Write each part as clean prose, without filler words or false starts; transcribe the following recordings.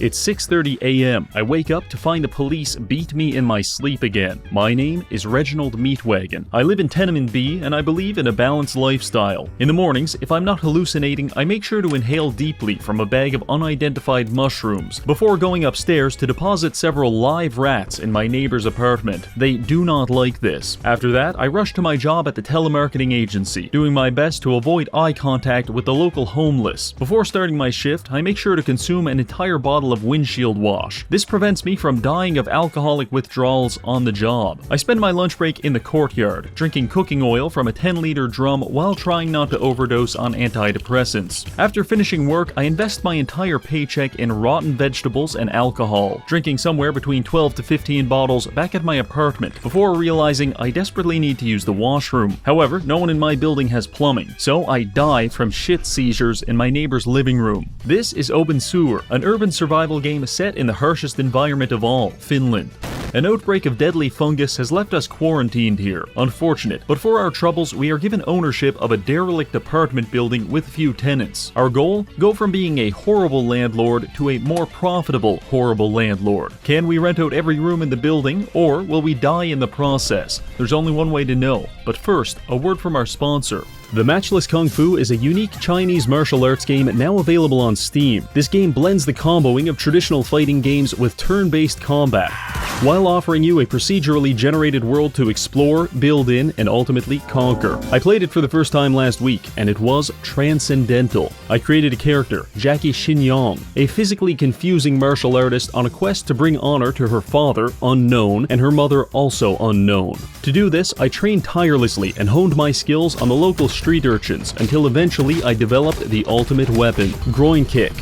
It's 6:30 a.m. I wake up to find the police beat me in my sleep again. My name is Reginald Meatwagon. I live in Tenement B and I believe in a balanced lifestyle. In the mornings, if I'm not hallucinating, I make sure to inhale deeply from a bag of unidentified mushrooms before going upstairs to deposit several live rats in my neighbor's apartment. They do not like this. After that, I rush to my job at the telemarketing agency, doing my best to avoid eye contact with the local homeless. Before starting my shift, I make sure to consume an entire bottle of windshield wash. This prevents me from dying of alcoholic withdrawals on the job. I spend my lunch break in the courtyard, drinking cooking oil from a 10-liter drum while trying not to overdose on antidepressants. After finishing work, I invest my entire paycheck in rotten vegetables and alcohol, drinking somewhere between 12 to 15 bottles back at my apartment before realizing I desperately need to use the washroom. However, no one in my building has plumbing, so I die from shit seizures in my neighbor's living room. This is Open Sewer, an urban survival game set in the harshest environment of all, Finland. An outbreak of deadly fungus has left us quarantined here. Unfortunate, but for our troubles, we are given ownership of a derelict apartment building with few tenants. Our goal? Go from being a horrible landlord to a more profitable horrible landlord. Can we rent out every room in the building, or will we die in the process? There's only one way to know. But first, a word from our sponsor. The Matchless Kung Fu is a unique Chinese martial arts game now available on Steam. This game blends the comboing of traditional fighting games with turn-based combat, while offering you a procedurally generated world to explore, build in, and ultimately conquer. I played it for the first time last week, and it was transcendental. I created a character, Jackie Xinyang, a physically confusing martial artist on a quest to bring honor to her father, unknown, and her mother, also unknown. To do this, I trained tirelessly and honed my skills on the local street urchins until eventually I developed the ultimate weapon, Groin Kick.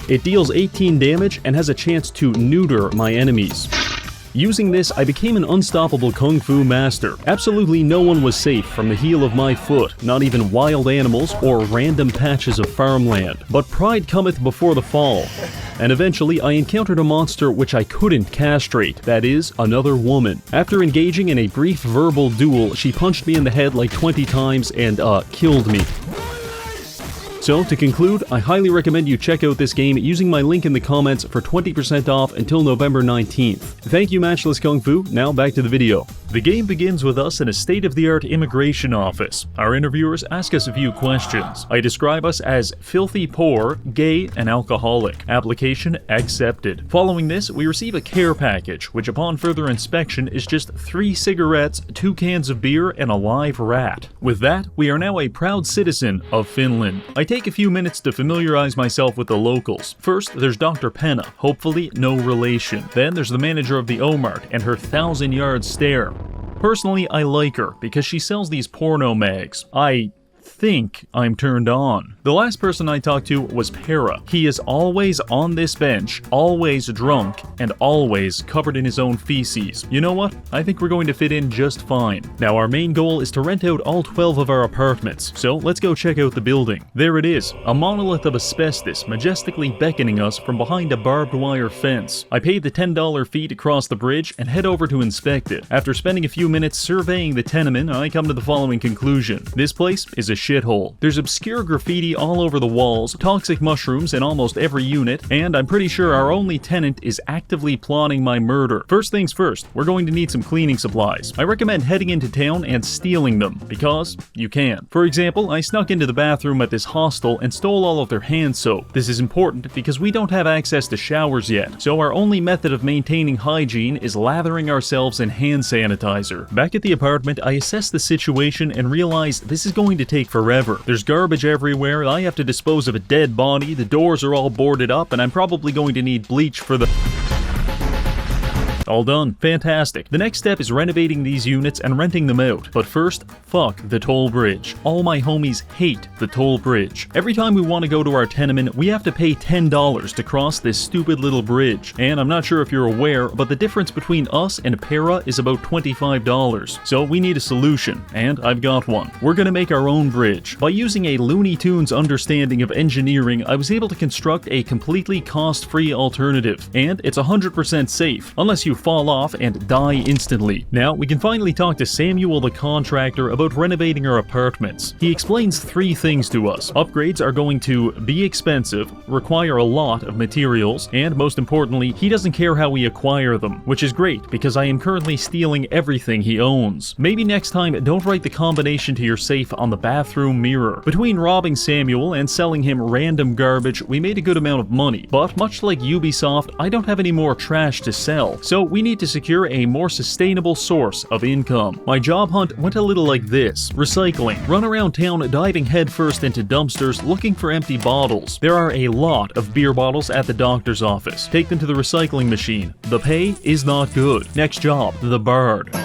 It deals 18 damage and has a chance to neuter my enemies. Using this, I became an unstoppable kung fu master. Absolutely no one was safe from the heel of my foot, not even wild animals or random patches of farmland. But pride cometh before the fall. And eventually, I encountered a monster which I couldn't castrate, that is, another woman. After engaging in a brief verbal duel, she punched me in the head like 20 times and, killed me. So, to conclude, I highly recommend you check out this game using my link in the comments for 20% off until November 19th. Thank you, Matchless Kung Fu. Now back to the video. The game begins with us in a state-of-the-art immigration office. Our interviewers ask us a few questions. I describe us as filthy poor, gay, and alcoholic. Application accepted. Following this, we receive a care package, which upon further inspection is just 3 cigarettes, 2 cans of beer, and a live rat. With that, we are now a proud citizen of Finland. I take a few minutes to familiarize myself with the locals. First, there's Dr. Penna, hopefully no relation. Then there's the manager of the O-Mart and her 1,000-yard stare. Personally, I like her because she sells these porno mags. I think I'm turned on. The last person I talked to was Para. He is always on this bench, always drunk, and always covered in his own feces. You know what? I think we're going to fit in just fine. Now our main goal is to rent out all 12 of our apartments, so let's go check out the building. There it is, a monolith of asbestos majestically beckoning us from behind a barbed wire fence. I paid the $10 fee to cross the bridge and head over to inspect it. After spending a few minutes surveying the tenement, I come to the following conclusion. This place is a shithole. There's obscure graffiti all over the walls, toxic mushrooms in almost every unit, and I'm pretty sure our only tenant is actively plotting my murder. First things first, we're going to need some cleaning supplies. I recommend heading into town and stealing them, because you can. For example, I snuck into the bathroom at this hostel and stole all of their hand soap. This is important because we don't have access to showers yet, so our only method of maintaining hygiene is lathering ourselves in hand sanitizer. Back at the apartment, I assess the situation and realize this is going to take forever. There's garbage everywhere, I have to dispose of a dead body, the doors are all boarded up, and I'm probably going to need bleach for the... All done. Fantastic. The next step is renovating these units and renting them out. But first, fuck the toll bridge. All my homies hate the toll bridge. Every time we want to go to our tenement, we have to pay $10 to cross this stupid little bridge. And I'm not sure if you're aware, but the difference between us and Para is about $25. So we need a solution, and I've got one. We're gonna make our own bridge. By using a Looney Tunes understanding of engineering, I was able to construct a completely cost-free alternative. And it's 100% safe, unless you fall off and die instantly. Now, we can finally talk to Samuel the contractor about renovating our apartments. He explains 3 things to us. Upgrades are going to be expensive, require a lot of materials, and most importantly, he doesn't care how we acquire them, which is great because I am currently stealing everything he owns. Maybe next time, don't write the combination to your safe on the bathroom mirror. Between robbing Samuel and selling him random garbage, we made a good amount of money, but much like Ubisoft, I don't have any more trash to sell, so we need to secure a more sustainable source of income. My job hunt went a little like this: recycling. Run around town diving headfirst into dumpsters looking for empty bottles. There are a lot of beer bottles at the doctor's office. Take them to the recycling machine. The pay is not good. Next job, the Bard.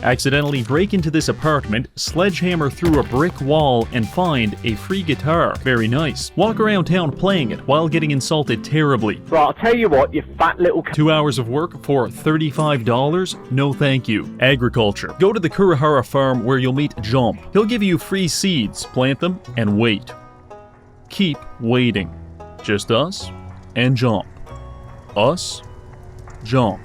Accidentally break into this apartment, sledgehammer through a brick wall, and find a free guitar. Very nice. Walk around town playing it while getting insulted terribly. Right, I'll tell you what, you fat little... 2 hours of work for $35? No thank you. Agriculture. Go to the Kurihara farm where you'll meet Jump. He'll give you free seeds, plant them, and wait. Keep waiting. Just us and Jump. Us, Jump.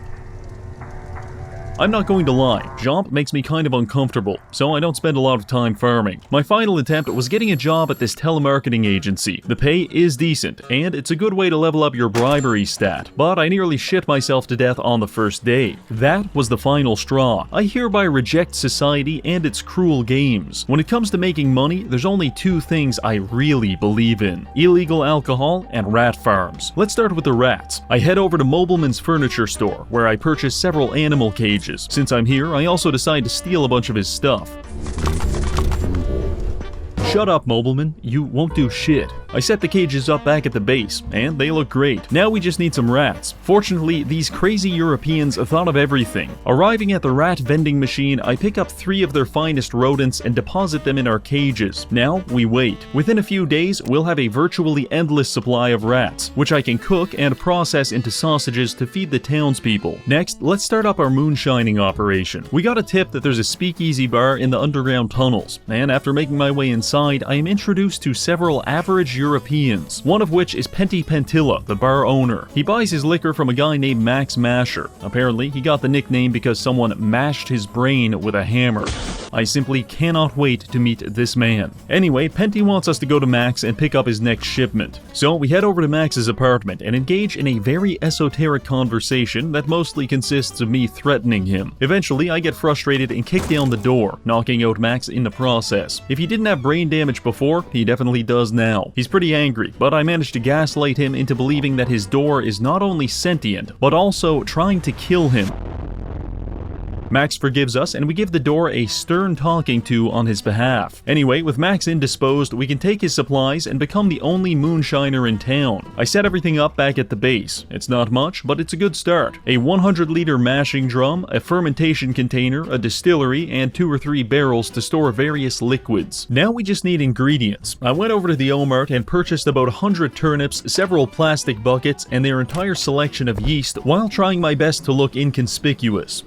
I'm not going to lie, Jomp makes me kind of uncomfortable, so I don't spend a lot of time farming. My final attempt was getting a job at this telemarketing agency. The pay is decent, and it's a good way to level up your bribery stat, but I nearly shit myself to death on the first day. That was the final straw. I hereby reject society and its cruel games. When it comes to making money, there's only 2 things I really believe in: illegal alcohol and rat farms. Let's start with the rats. I head over to Mobleman's furniture store, where I purchase several animal cages. Since I'm here, I also decide to steal a bunch of his stuff. Shut up, Mobleman. You won't do shit. I set the cages up back at the base, and they look great. Now we just need some rats. Fortunately, these crazy Europeans thought of everything. Arriving at the rat vending machine, I pick up 3 of their finest rodents and deposit them in our cages. Now we wait. Within a few days, we'll have a virtually endless supply of rats, which I can cook and process into sausages to feed the townspeople. Next, let's start up our moonshining operation. We got a tip that there's a speakeasy bar in the underground tunnels, and after making my way inside, I am introduced to several average Europeans, one of which is Penty Pentilla, the bar owner. He buys his liquor from a guy named Max Masher. Apparently, he got the nickname because someone mashed his brain with a hammer. I simply cannot wait to meet this man. Anyway, Penty wants us to go to Max and pick up his next shipment. So we head over to Max's apartment and engage in a very esoteric conversation that mostly consists of me threatening him. Eventually, I get frustrated and kick down the door, knocking out Max in the process. If he didn't have brain damage before, he definitely does now. He's pretty angry, but I managed to gaslight him into believing that his door is not only sentient, but also trying to kill him. Max forgives us, and we give the door a stern talking to on his behalf. Anyway, with Max indisposed, we can take his supplies and become the only moonshiner in town. I set everything up back at the base. It's not much, but it's a good start. A 100-liter mashing drum, a fermentation container, a distillery, and 2 or 3 barrels to store various liquids. Now we just need ingredients. I went over to the O-Mart and purchased about 100 turnips, several plastic buckets, and their entire selection of yeast, while trying my best to look inconspicuous.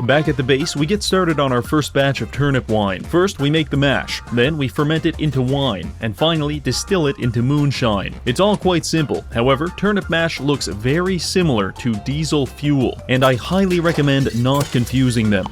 Back at the base, we get started on our first batch of turnip wine. First, we make the mash, then we ferment it into wine, and finally distill it into moonshine. It's all quite simple. However, turnip mash looks very similar to diesel fuel, and I highly recommend not confusing them.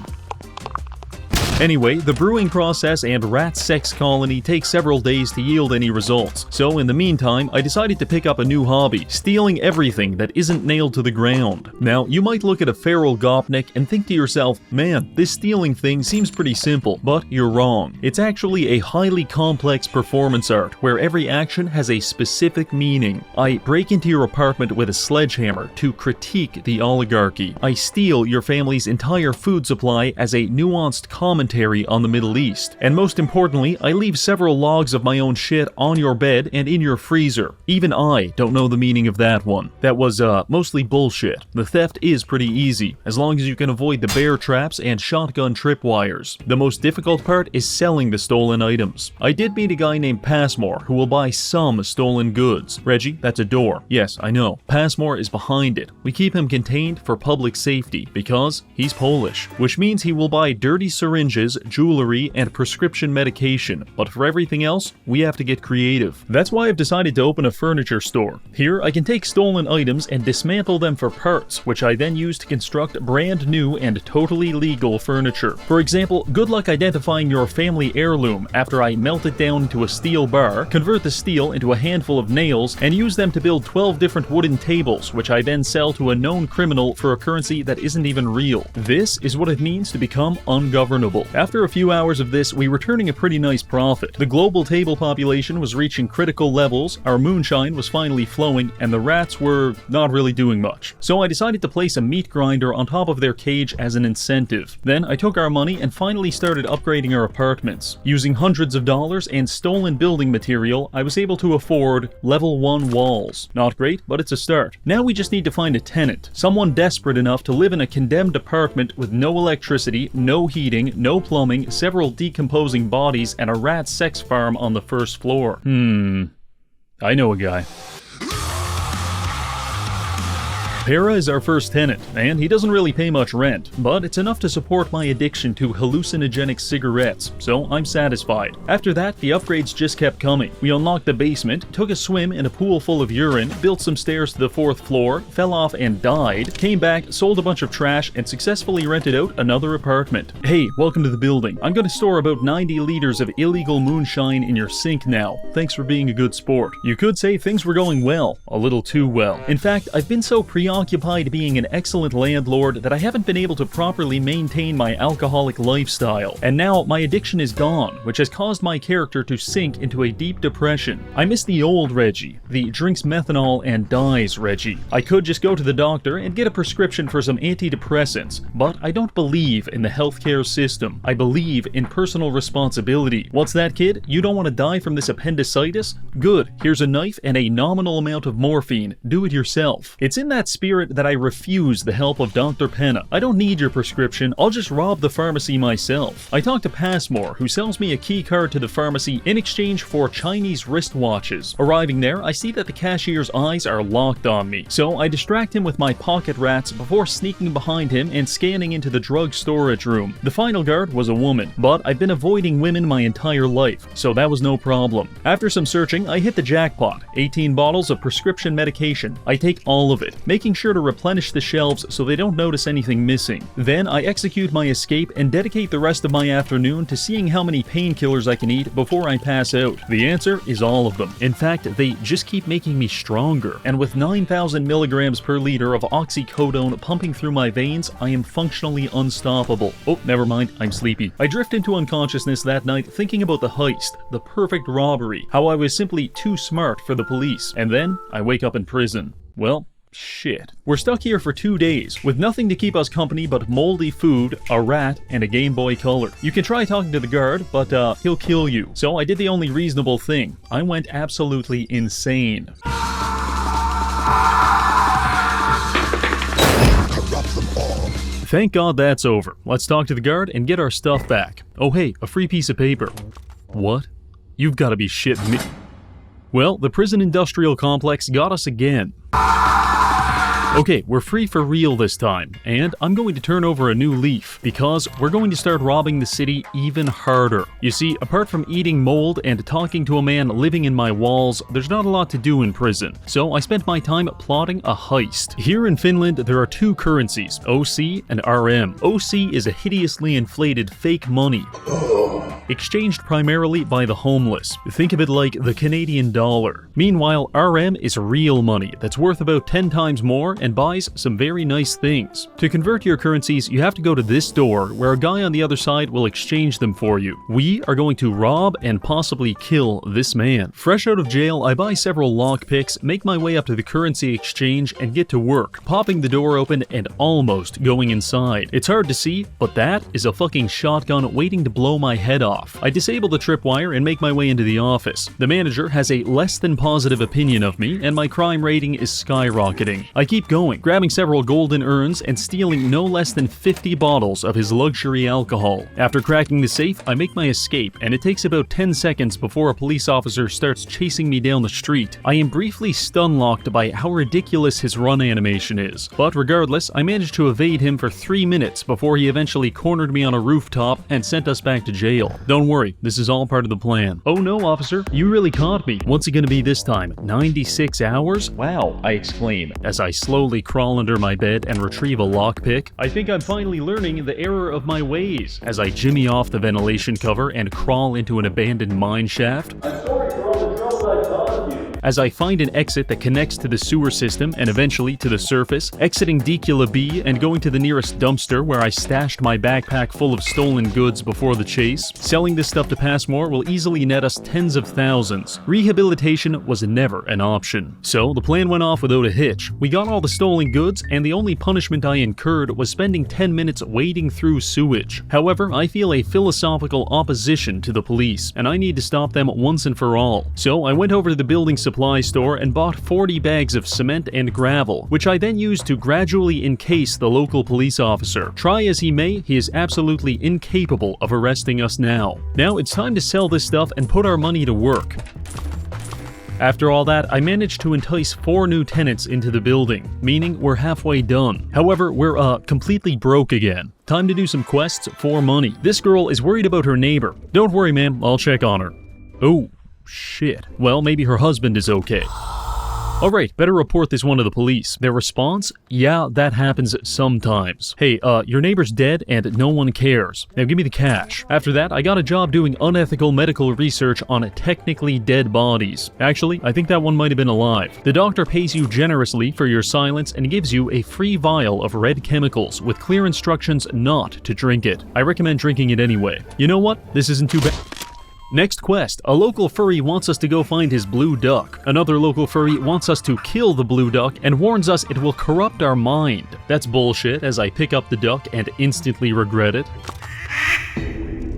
Anyway, the brewing process and rat sex colony take several days to yield any results, so in the meantime, I decided to pick up a new hobby, stealing everything that isn't nailed to the ground. Now, you might look at a feral gopnik and think to yourself, man, this stealing thing seems pretty simple, but you're wrong. It's actually a highly complex performance art, where every action has a specific meaning. I break into your apartment with a sledgehammer to critique the oligarchy. I steal your family's entire food supply as a nuanced commentary on the Middle East. And most importantly, I leave several logs of my own shit on your bed and in your freezer. Even I don't know the meaning of that one. That was, mostly bullshit. The theft is pretty easy, as long as you can avoid the bear traps and shotgun tripwires. The most difficult part is selling the stolen items. I did meet a guy named Passmore who will buy some stolen goods. Reggie, that's a door. Yes, I know. Passmore is behind it. We keep him contained for public safety because he's Polish, which means he will buy dirty syringes bandages, jewelry, and prescription medication, but for everything else, we have to get creative. That's why I've decided to open a furniture store. Here, I can take stolen items and dismantle them for parts, which I then use to construct brand new and totally legal furniture. For example, good luck identifying your family heirloom after I melt it down into a steel bar, convert the steel into a handful of nails, and use them to build 12 different wooden tables, which I then sell to a known criminal for a currency that isn't even real. This is what it means to become ungovernable. After a few hours of this, we were turning a pretty nice profit. The global table population was reaching critical levels, our moonshine was finally flowing, and the rats were not really doing much. So I decided to place a meat grinder on top of their cage as an incentive. Then I took our money and finally started upgrading our apartments. Using hundreds of dollars and stolen building material, I was able to afford level 1 walls. Not great, but it's a start. Now we just need to find a tenant, someone desperate enough to live in a condemned apartment with no electricity, no heating, no plumbing, several decomposing bodies, and a rat sex farm on the first floor. I know a guy. Para is our first tenant, and he doesn't really pay much rent, but it's enough to support my addiction to hallucinogenic cigarettes, so I'm satisfied. After that, the upgrades just kept coming. We unlocked the basement, took a swim in a pool full of urine, built some stairs to the 4th floor, fell off and died, came back, sold a bunch of trash, and successfully rented out another apartment. Hey, welcome to the building. I'm gonna store about 90 liters of illegal moonshine in your sink now. Thanks for being a good sport. You could say things were going well, a little too well. In fact, I've been so preoccupied being an excellent landlord that I haven't been able to properly maintain my alcoholic lifestyle, and now my addiction is gone, which has caused my character to sink into a deep depression. I miss the old Reggie, the drinks methanol and dies Reggie. I could just go to the doctor and get a prescription for some antidepressants, but I don't believe in the healthcare system. I believe in personal responsibility. What's that, kid? You don't want to die from this appendicitis? Good, here's a knife and a nominal amount of morphine. Do it yourself. It's in that spirit that I refuse the help of Dr. Penna. I don't need your prescription, I'll just rob the pharmacy myself. I talk to Passmore, who sells me a key card to the pharmacy in exchange for Chinese wristwatches. Arriving there, I see that the cashier's eyes are locked on me, so I distract him with my pocket rats before sneaking behind him and scanning into the drug storage room. The final guard was a woman, but I've been avoiding women my entire life, so that was no problem. After some searching, I hit the jackpot. 18 bottles of prescription medication. I take all of it, making sure to replenish the shelves so they don't notice anything missing. Then I execute my escape and dedicate the rest of my afternoon to seeing how many painkillers I can eat before I pass out. The answer is all of them. In fact, they just keep making me stronger. And with 9,000 milligrams per liter of oxycodone pumping through my veins, I am functionally unstoppable. Oh, never mind, I'm sleepy. I drift into unconsciousness that night thinking about the heist, the perfect robbery, how I was simply too smart for the police. And then I wake up in prison. Well, shit. We're stuck here for 2 days, with nothing to keep us company but moldy food, a rat, and a Game Boy Color. You can try talking to the guard, but he'll kill you. So I did the only reasonable thing. I went absolutely insane. Thank God that's over. Let's talk to the guard and get our stuff back. Oh hey, a free piece of paper. What? You've gotta be shitting me. Well, the prison industrial complex got us again. Okay, we're free for real this time, and I'm going to turn over a new leaf, because we're going to start robbing the city even harder. You see, apart from eating mold and talking to a man living in my walls, there's not a lot to do in prison, so I spent my time plotting a heist. Here in Finland, there are two currencies, OC and RM. OC is a hideously inflated fake money, exchanged primarily by the homeless. Think of it like the Canadian dollar. Meanwhile, RM is real money that's worth about 10 times more and buys some very nice things. To convert your currencies, you have to go to this door, where a guy on the other side will exchange them for you. We are going to rob and possibly kill this man. Fresh out of jail, I buy several lockpicks, make my way up to the currency exchange, and get to work, popping the door open and almost going inside. It's hard to see, but that is a fucking shotgun waiting to blow my head off. off. I disable the tripwire and make my way into the office. The manager has a less than positive opinion of me, and my crime rating is skyrocketing. I keep going, grabbing several golden urns and stealing no less than 50 bottles of his luxury alcohol. After cracking the safe, I make my escape, and it takes about 10 seconds before a police officer starts chasing me down the street. I am briefly stun-locked by how ridiculous his run animation is, but regardless, I managed to evade him for 3 minutes before he eventually cornered me on a rooftop and sent us back to jail. Don't worry, this is all part of the plan. Oh no, officer, you really caught me. What's it gonna be this time? 96 hours? Wow, I exclaim, as I slowly crawl under my bed and retrieve a lockpick. I think I'm finally learning the error of my ways, as I jimmy off the ventilation cover and crawl into an abandoned mine shaft. I'm sorry for all the trouble I caused you. As I find an exit that connects to the sewer system and eventually to the surface, exiting Decula B and going to the nearest dumpster where I stashed my backpack full of stolen goods before the chase. Selling this stuff to Passmore will easily net us tens of thousands. Rehabilitation was never an option. So the plan went off without a hitch. We got all the stolen goods, and the only punishment I incurred was spending 10 minutes wading through sewage. However, I feel a philosophical opposition to the police, and I need to stop them once and for all. So I went over to the building supply store and bought 40 bags of cement and gravel, which I then used to gradually encase the local police officer. Try as he may, he is absolutely incapable of arresting us now. Now it's time to sell this stuff and put our money to work. After all that, I managed to entice 4 new tenants into the building, meaning we're halfway done. However, we're completely broke again. Time to do some quests for money. This girl is worried about her neighbor. Don't worry, ma'am, I'll check on her. Oh, shit. Well, maybe her husband is okay. Alright, better report this one to the police. Their response? Yeah, that happens sometimes. Hey, your neighbor's dead and no one cares. Now give me the cash. After that, I got a job doing unethical medical research on technically dead bodies. Actually, I think that one might have been alive. The doctor pays you generously for your silence and gives you a free vial of red chemicals with clear instructions not to drink it. I recommend drinking it anyway. You know what? This isn't too bad. Next quest, a local furry wants us to go find his blue duck. Another local furry wants us to kill the blue duck and warns us it will corrupt our mind. That's bullshit, as I pick up the duck and instantly regret it.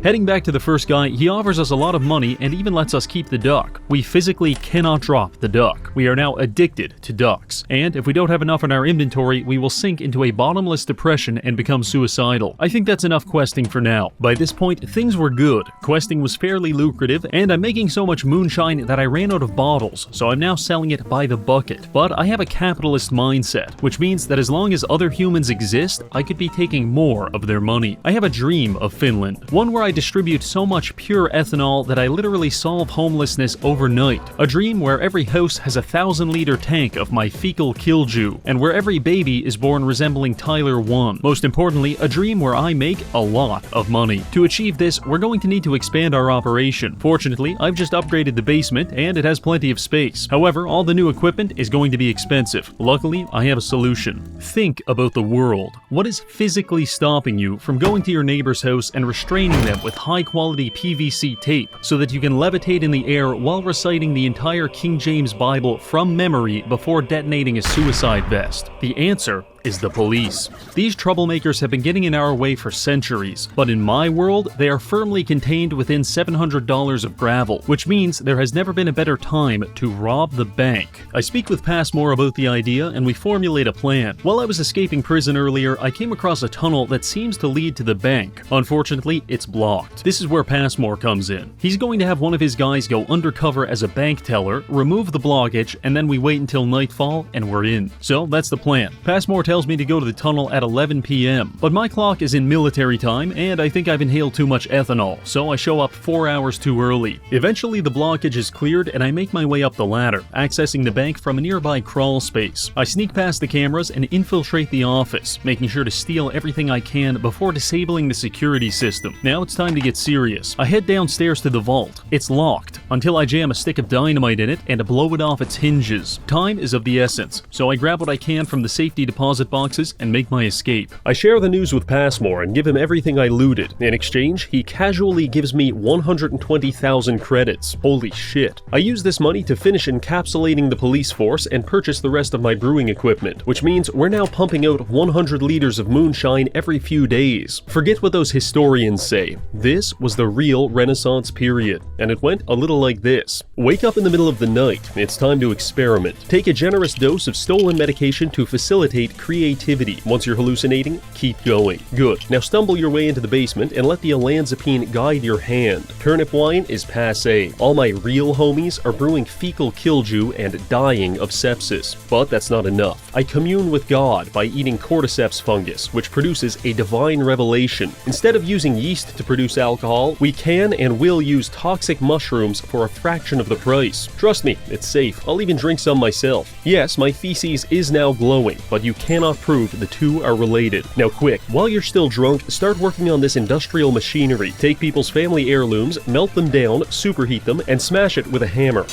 Heading back to the first guy, he offers us a lot of money and even lets us keep the duck. We physically cannot drop the duck. We are now addicted to ducks. And if we don't have enough in our inventory, we will sink into a bottomless depression and become suicidal. I think that's enough questing for now. By this point, things were good. Questing was fairly lucrative, and I'm making so much moonshine that I ran out of bottles, so I'm now selling it by the bucket. But I have a capitalist mindset, which means that as long as other humans exist, I could be taking more of their money. I have a dream of Finland, one where I distribute so much pure ethanol that I literally solve homelessness overnight. A dream where every house has a 1,000-liter tank of my fecal killdew, and where every baby is born resembling Tyler 1. Most importantly, a dream where I make a lot of money. To achieve this, we're going to need to expand our operation. Fortunately, I've just upgraded the basement, and it has plenty of space. However, all the new equipment is going to be expensive. Luckily, I have a solution. Think about the world. What is physically stopping you from going to your neighbor's house and restraining them with high-quality PVC tape so that you can levitate in the air while reciting the entire King James Bible from memory before detonating a suicide vest? The answer is the police. These troublemakers have been getting in our way for centuries, but in my world, they are firmly contained within $700 of gravel, which means there has never been a better time to rob the bank. I speak with Passmore about the idea, and we formulate a plan. While I was escaping prison earlier, I came across a tunnel that seems to lead to the bank. Unfortunately, it's blocked. This is where Passmore comes in. He's going to have one of his guys go undercover as a bank teller, remove the blockage, and then we wait until nightfall, and we're in. So that's the plan. Passmore tells me to go to the tunnel at 11 p.m. But my clock is in military time, and I think I've inhaled too much ethanol, so I show up 4 hours too early. Eventually, the blockage is cleared, and I make my way up the ladder, accessing the bank from a nearby crawl space. I sneak past the cameras and infiltrate the office, making sure to steal everything I can before disabling the security system. Now it's time to get serious. I head downstairs to the vault. It's locked, until I jam a stick of dynamite in it and blow it off its hinges. Time is of the essence, so I grab what I can from the safety deposit deposit boxes and make my escape. I share the news with Passmore and give him everything I looted. In exchange, he casually gives me 120,000 credits. Holy shit. I use this money to finish encapsulating the police force and purchase the rest of my brewing equipment, which means we're now pumping out 100 liters of moonshine every few days. Forget what those historians say. This was the real Renaissance period, and it went a little like this. Wake up in the middle of the night. It's time to experiment. Take a generous dose of stolen medication to facilitate creativity. Once you're hallucinating, keep going. Good. Now stumble your way into the basement and let the olanzapine guide your hand. Turnip wine is passé. All my real homies are brewing fecal killdew and dying of sepsis. But that's not enough. I commune with God by eating cordyceps fungus, which produces a divine revelation. Instead of using yeast to produce alcohol, we can and will use toxic mushrooms for a fraction of the price. Trust me, it's safe. I'll even drink some myself. Yes, my feces is now glowing, but you cannot prove the two are related. Now quick, while you're still drunk, start working on this industrial machinery. Take people's family heirlooms, melt them down, superheat them, and smash it with a hammer.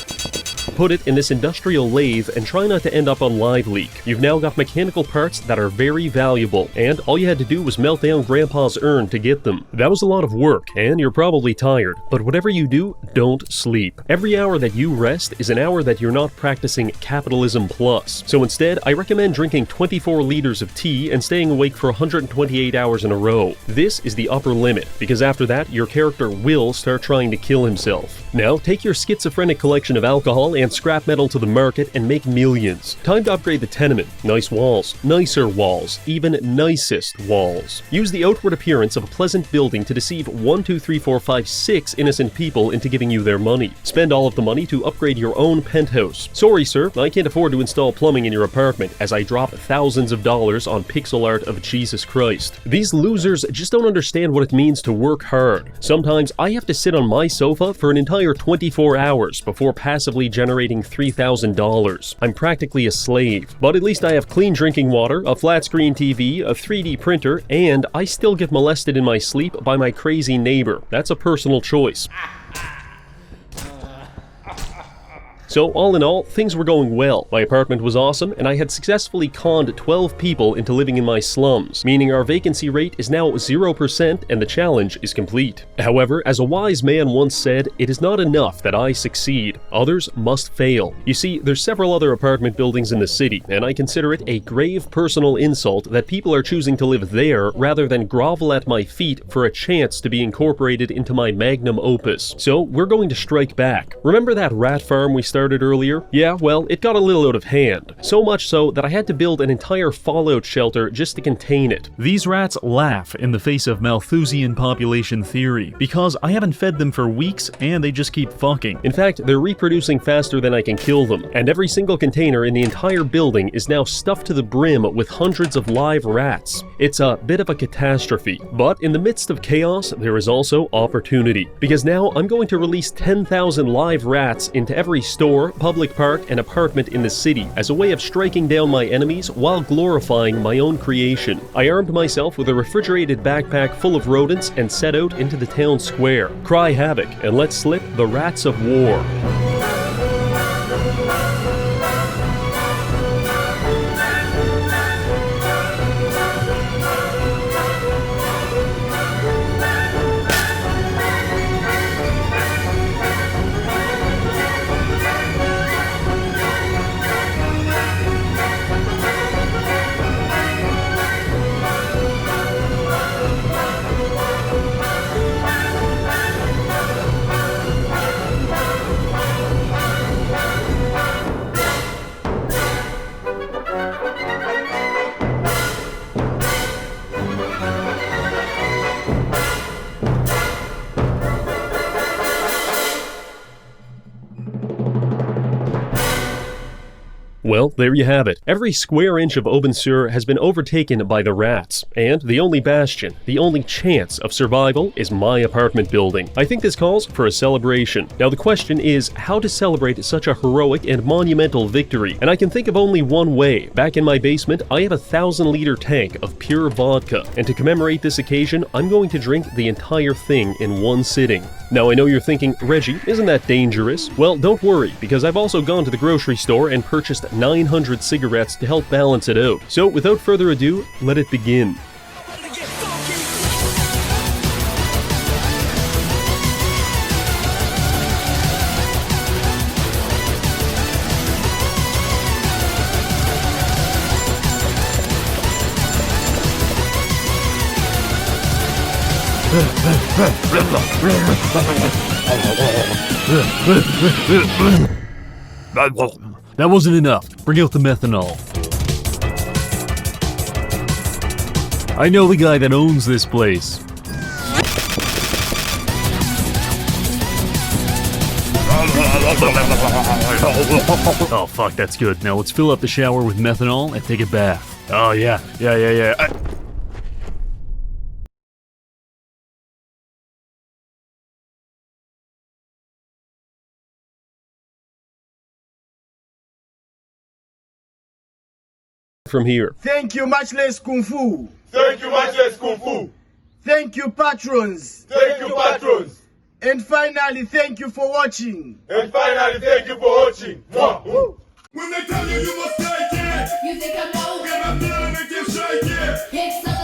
Put it in this industrial lathe and try not to end up on Live Leak. You've now got mechanical parts that are very valuable, and all you had to do was melt down Grandpa's urn to get them. That was a lot of work, and you're probably tired, but whatever you do, don't sleep. Every hour that you rest is an hour that you're not practicing capitalism plus. So instead, I recommend drinking 24 liters of tea and staying awake for 128 hours in a row. This is the upper limit, because after that, your character will start trying to kill himself. Now, take your schizophrenic collection of alcohol and scrap metal to the market and make millions. Time to upgrade the tenement. Nice walls, nicer walls, even nicest walls. Use the outward appearance of a pleasant building to deceive 1, 2, 3, 4, 5, 6 innocent people into giving you their money. Spend all of the money to upgrade your own penthouse. Sorry sir, I can't afford to install plumbing in your apartment as I drop thousands of dollars on pixel art of Jesus Christ. These losers just don't understand what it means to work hard. Sometimes I have to sit on my sofa for an entire 24 hours before passively generating $3,000. I'm practically a slave, but at least I have clean drinking water, a flat screen TV, a 3D printer, and I still get molested in my sleep by my crazy neighbor. That's a personal choice. So all in all, things were going well. My apartment was awesome, and I had successfully conned 12 people into living in my slums, meaning our vacancy rate is now 0% and the challenge is complete. However, as a wise man once said, it is not enough that I succeed. Others must fail. You see, there's several other apartment buildings in the city, and I consider it a grave personal insult that people are choosing to live there rather than grovel at my feet for a chance to be incorporated into my magnum opus. So we're going to strike back. Remember that rat farm we started earlier? Yeah, well, it got a little out of hand. So much so that I had to build an entire fallout shelter just to contain it. These rats laugh in the face of Malthusian population theory, because I haven't fed them for weeks and they just keep fucking. In fact, they're reproducing faster than I can kill them, and every single container in the entire building is now stuffed to the brim with hundreds of live rats. It's a bit of a catastrophe, but in the midst of chaos, there is also opportunity, because now I'm going to release 10,000 live rats into every store, public park, and apartment in the city as a way of striking down my enemies while glorifying my own creation. I armed myself with a refrigerated backpack full of rodents and set out into the town square. Cry havoc and let slip the rats of war. Well, there you have it. Every square inch of Aubenseur has been overtaken by the rats, and the only bastion, the only chance of survival is my apartment building. I think this calls for a celebration. Now the question is how to celebrate such a heroic and monumental victory, and I can think of only one way. Back in my basement, I have a 1,000-liter tank of pure vodka, and to commemorate this occasion, I'm going to drink the entire thing in one sitting. Now I know you're thinking, Reggie, isn't that dangerous? Well, don't worry, because I've also gone to the grocery store and purchased 900 cigarettes to help balance it out. So without further ado, let it begin. That wasn't enough. Bring out the methanol. I know the guy that owns this place. Oh fuck, that's good. Now let's fill up the shower with methanol and take a bath. Oh yeah. From here. Thank you, much less Kung Fu. Thank you, much less Kung Fu. Thank you, patrons. Thank you, patrons. And finally, thank you for watching. And finally, thank you for watching. Mwah. When they tell you you must take it, You think I know? and I'm gonna get shaky. It's